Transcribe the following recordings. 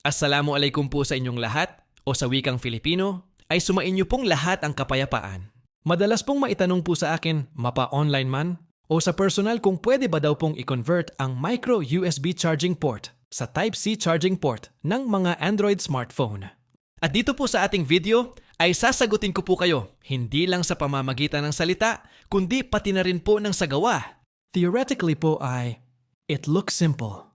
Assalamualaikum po sa inyong lahat o sa wikang Filipino ay sumainyo pong lahat ang kapayapaan. Madalas pong maitanong po sa akin, mapa-online man o sa personal kung pwede ba daw pong i-convert ang micro USB charging port sa Type-C charging port ng mga Android smartphone. At dito po sa ating video ay sasagutin ko po kayo hindi lang sa pamamagitan ng salita kundi pati na rin po ng sagawa. Theoretically po ay, it looks simple.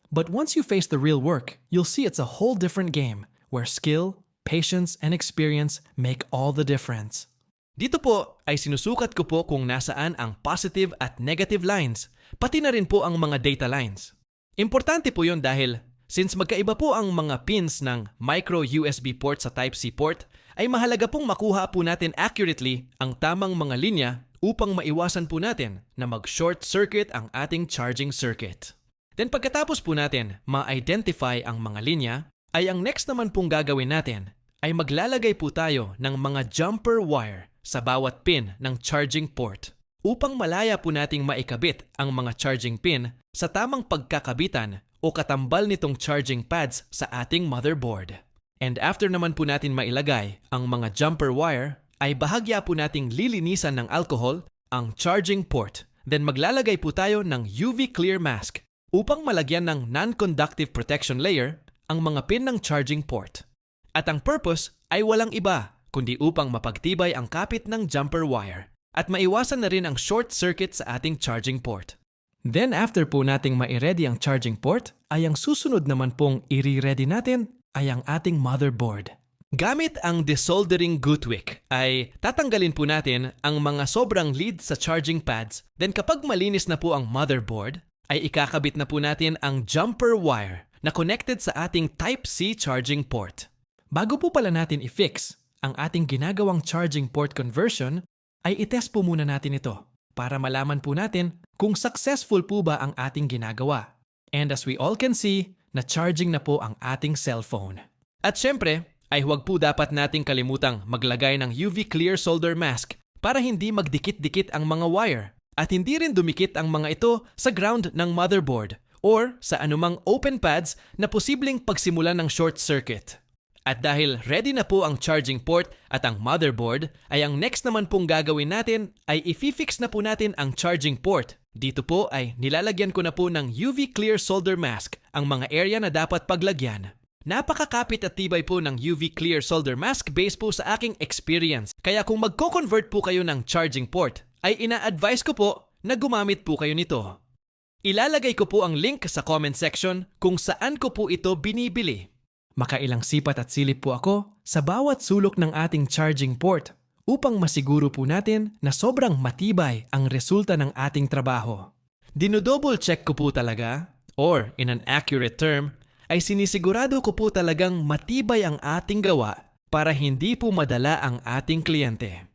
But once you face the real work, you'll see it's a whole different game where skill, patience, and experience make all the difference. Dito po ay sinusukat ko po kung nasaan ang positive at negative lines, pati na rin po ang mga data lines. Importante po yun dahil since magkaiba po ang mga pins ng micro USB port sa Type-C port, ay mahalaga pong makuha po natin accurately ang tamang mga linya upang maiwasan po natin na mag-short circuit ang ating charging circuit. Then pagkatapos po natin ma-identify ang mga linya, ay ang next naman pong gagawin natin ay maglalagay po tayo ng mga jumper wire sa bawat pin ng charging port upang malaya po nating maikabit ang mga charging pin sa tamang pagkakabitan o katambal nitong charging pads sa ating motherboard. And after naman po natin mailagay ang mga jumper wire, ay bahagya po nating lilinisan ng alcohol ang charging port. Then maglalagay po tayo ng UV clear mask upang malagyan ng non-conductive protection layer ang mga pin ng charging port. At ang purpose ay walang iba kundi upang mapagtibay ang kapit ng jumper wire at maiwasan na rin ang short circuit sa ating charging port. Then after po nating ma-ready ang charging port, ay ang susunod naman pong i-ready natin ay ang ating motherboard. Gamit ang desoldering Gootwick ay tatanggalin po natin ang mga sobrang lead sa charging pads. Then kapag malinis na po ang motherboard, ay ikakabit na po natin ang jumper wire na connected sa ating Type-C charging port. Bago po pala natin i-fix ang ating ginagawang charging port conversion, ay itest po muna natin ito para malaman po natin kung successful po ba ang ating ginagawa. And as we all can see, na-charging na po ang ating cellphone. At syempre, ay huwag po dapat nating kalimutang maglagay ng UV clear solder mask para hindi magdikit-dikit ang mga wire at hindi rin dumikit ang mga ito sa ground ng motherboard or sa anumang open pads na posibleng pagsimulan ng short circuit. At dahil ready na po ang charging port at ang motherboard, ay ang next naman pong gagawin natin ay i-fix na po natin ang charging port. Dito po ay nilalagyan ko na po ng UV clear solder mask ang mga area na dapat paglagyan. Napakakapit at tibay po ng UV clear solder mask based po sa aking experience. Kaya kung magko-convert po kayo ng charging port, ay ina-advise ko po na gumamit po kayo nito. Ilalagay ko po ang link sa comment section kung saan ko po ito binibili. Makailang sipat at silip po ako sa bawat sulok ng ating charging port upang masiguro po natin na sobrang matibay ang resulta ng ating trabaho. Dinodouble check ko po talaga, or in an accurate term, ay sinisigurado ko po talagang matibay ang ating gawa para hindi po madala ang ating kliyente.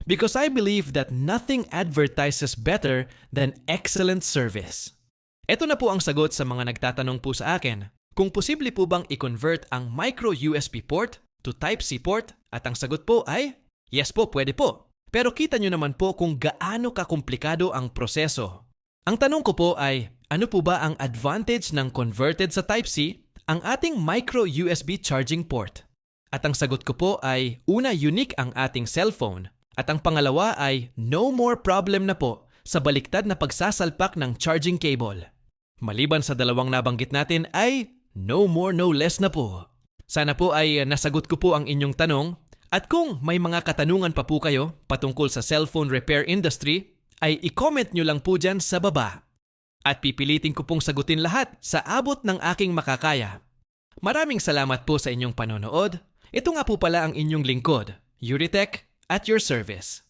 Because I believe that nothing advertises better than excellent service. Ito na po ang sagot sa mga nagtatanong po sa akin kung posible po bang i-convert ang micro USB port to Type-C port, at ang sagot po ay yes po, pwede po. Pero kita nyo naman po kung gaano kakomplikado ang proseso. Ang tanong ko po ay ano po ba ang advantage ng converted sa Type-C ang ating micro USB charging port? At ang sagot ko po ay una, unique ang ating cellphone. At ang pangalawa ay no more problem na po sa baliktad na pagsasalpak ng charging cable. Maliban sa dalawang nabanggit natin ay no more no less na po. Sana po ay nasagot ko po ang inyong tanong, at kung may mga katanungan pa po kayo patungkol sa cellphone repair industry, ay i-comment nyo lang po dyan sa baba. At pipilitin ko pong sagutin lahat sa abot ng aking makakaya. Maraming salamat po sa inyong panonood. Ito nga po pala ang inyong lingkod, Yuritech, at your service.